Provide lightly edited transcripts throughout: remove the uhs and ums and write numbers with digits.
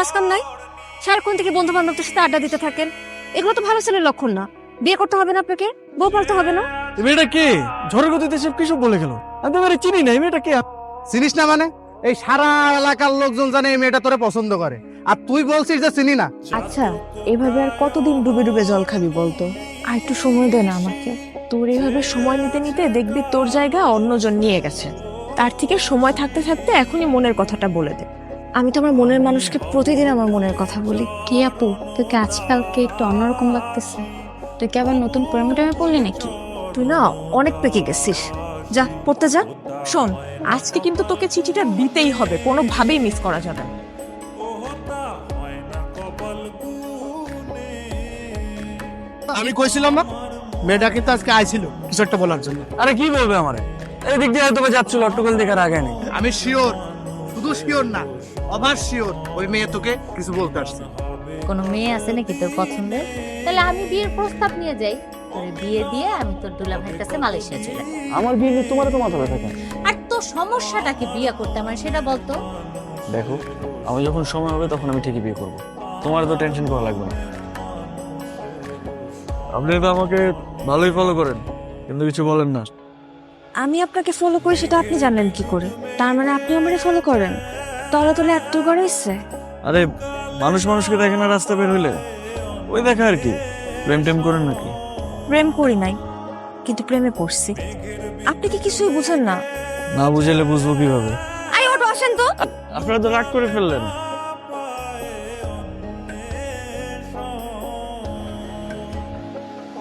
কাজ কাম নাই? সারাক্ষণ থেকে বন্ধু বান্ধবদের সাথে আড্ডা দিতে থাকেন, এগুলো তো ভালো ছেলের লক্ষণ না। বিয়ে করতে হবে না আপনাকে, বউ পালতে হবে না। এই মেয়েটা কে? ঝড়ের গতিতে সব কিছু বলে গেল। আমি তো এবারে চিনি না। এই মেয়েটা কে? চিনিস না মানে? এই সারা এলাকার লোকজন জানে এই মেয়েটা তোরে পছন্দ করে, আর তুই বলছিস যে চিনি না। আচ্ছা, এভাবে আর কতদিন ডুবে ডুবে জল খাবি বলতো? আর একটু সময় দে না আমাকে। তোর এইভাবে সময় নিতে নিতে দেখবি তোর জায়গা অন্যজন নিয়ে গেছে। তার থেকে সময় থাকতে থাকতে এখনই মনের কথাটা বলে দে। আমি তো আমার মনের মানুষকে প্রতিদিন আমার মনের কথা বলি। কি আপু, তোকে আজকালকে একটু অন্যরকম লাগতেছে। তুই কি আবার নতুন প্রেমে টেমে পড়লি নাকি? তুই না অনেক পেকে গেছিস, যা পড়তে যা। শোন, আজকে কিন্তু তোকে চিঠিটা দিতেই হবে, কোনোভাবেই মিস করা যাবে না। আমি কইছিলাম না মেয়েটা কিন্তু আজকে আইছিল কিছু একটা বলার জন্য। আরে কি বলবে আমারে? এই দিক দিয়ে হয়তো বা যাচ্ছিল, অট্টকল দেখার আগে নেই। আমি শিওর, শুধু শিওর না, অভার শিওর ওই মেয়ে তোকে কিছু বলতে আসছে। কোনো মেয়ে আছে নাকি তোর পছন্দের? তাহলে আমি বিয়ের প্রস্তাব নিয়ে যাই, তোর বিয়ে দিয়ে আমি তোর দুলা ভাইয়ের কাছে মালয়েশিয়া চলে যাই। আমার বিয়ে নিয়ে তোমার তো মাথা ব্যথা কেন? আর তোর সমস্যাটা কি বিয়ে করতে আমার সেটা বলতো। দেখো, আমি যখন সময় হবে তখন আমি ঠিকই বিয়ে করবো। তোমার তো টেনশন করা লাগবে না। আপনি তো আমাকে ভালোই ফলো করেন, কিন্তু কিছু বলেন না। আমি আপনাকে ফলো করি সেটা আপনি জানেন কি করে? তার মানে আপনি আমারে ফলো করেন? তলে তলে এত করে ইচ্ছে? আরে মানুষ মানুষকে দেখে না রাস্তা বের হইলে? ওই দেখা আর কি। প্রেম টেম করেন নাকি? প্রেম করি নাই, কিন্তু প্রেমে পড়ছি। আপনি কি কিছুই বুঝেন না? না বুঝাইলে বুঝবো কিভাবে? আই ওটো আসেন তো। আপনারা তো রাগ করে ফেললেন।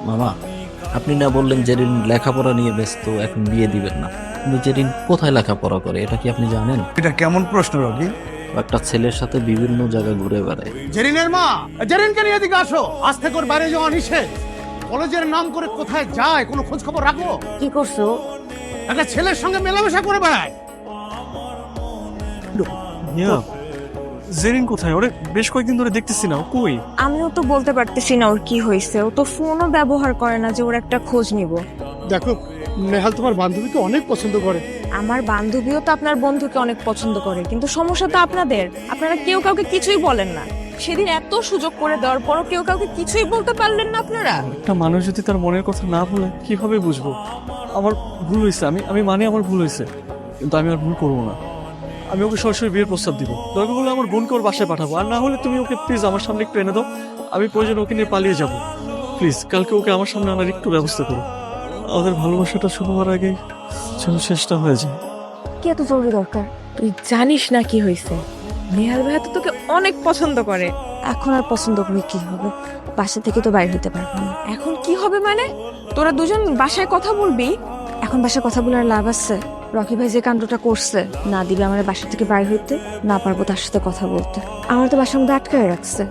মামা, আপনি না বললেন জেরিন লেখাপড়া নিয়ে ব্যস্ত, এখন বিয়ে দিবেন না, কিন্তু জেরিন কোথায় লেখাপড়া করে এটা কি আপনি জানেন? এটা কেমন প্রশ্ন রকি? ও একটা ছেলের সাথে বিভিন্ন জায়গায় ঘুরে বেড়ায়। জেরিনের মা, জেরিনকে নিয়ে এদিকে আসো। আজ থেকে ওর বাইরে যাওয়া নিষেধ। কলেজের নাম করে কোথায় যায় কোনো খোঁজ খবর রাখো? কি করছো? একটা ছেলের সঙ্গে মেলামেশা করে বেড়ায়। জেরিন কোথায়? ওরে বেশ কয়েকদিন ধরে দেখতেছি না, ও কই? আমিও তো বলতে পারতেছি না ওর কি হয়েছে। ও তো ফোনও ব্যবহার করে না যে ওর একটা খোঁজ নিব। দেখো, নেহাল তোমার বান্ধবীকে অনেক পছন্দ করে। আমার বান্ধবীও তো আপনার বন্ধুকে অনেক পছন্দ করে, কিন্তু সমস্যা তো আপনাদের। আপনারা কেউ কাউকে কিছুই বলেন না। সেদিন এত সুযোগ করে দেওয়ার পরও কেউ কাউকে কিছুই বলতে পারলেন না আপনারা। একটা মানুষ যদি তার মনের কথা না বলে কিভাবে বুঝবো? আমার ভুল হয়েছে, আমি মানে আমার ভুল হয়েছে, কিন্তু আমি আর ভুল করবো না। আমি ওকে সরাসরি বিয়ের প্রস্তাব দিব। দরকার হলে আমার বোনকে ওর বাসায় পাঠাবো, আর না হলে তুমি ওকে প্লিজ আমার সামনে একটু এনে দাও। আমি প্রয়োজন ওকে নিয়ে পালিয়ে যাব। প্লিজ কালকে ওকে আমার সামনে আনার একটু ব্যবস্থা করো। আমাদের ভালোবাসাটা শুরু হওয়ার আগেই যেন শেষটা হয়ে যায়। কি এত জরুরি দরকার? তুই জানিস না কি হয়েছে? নেহাল ভাইয়া তো তোকে অনেক পছন্দ করে। এখন আর পছন্দ করে কি হবে? বাসা থেকে তো বাইরে হতে পারবো না। এখন কি হবে মানে? তোরা দুজন বাসায় কথা বলবি? এখন বাসায় কথা বলার লাভ আছে? রকি ভাই যে কাণ্ডটা করছে, না দিবে আমার বাসা থেকে বাইরে হইতে, না পারবো তার সাথে কথা বলতে। আমার তো বাসার মধ্যে আটকায় রাখছে।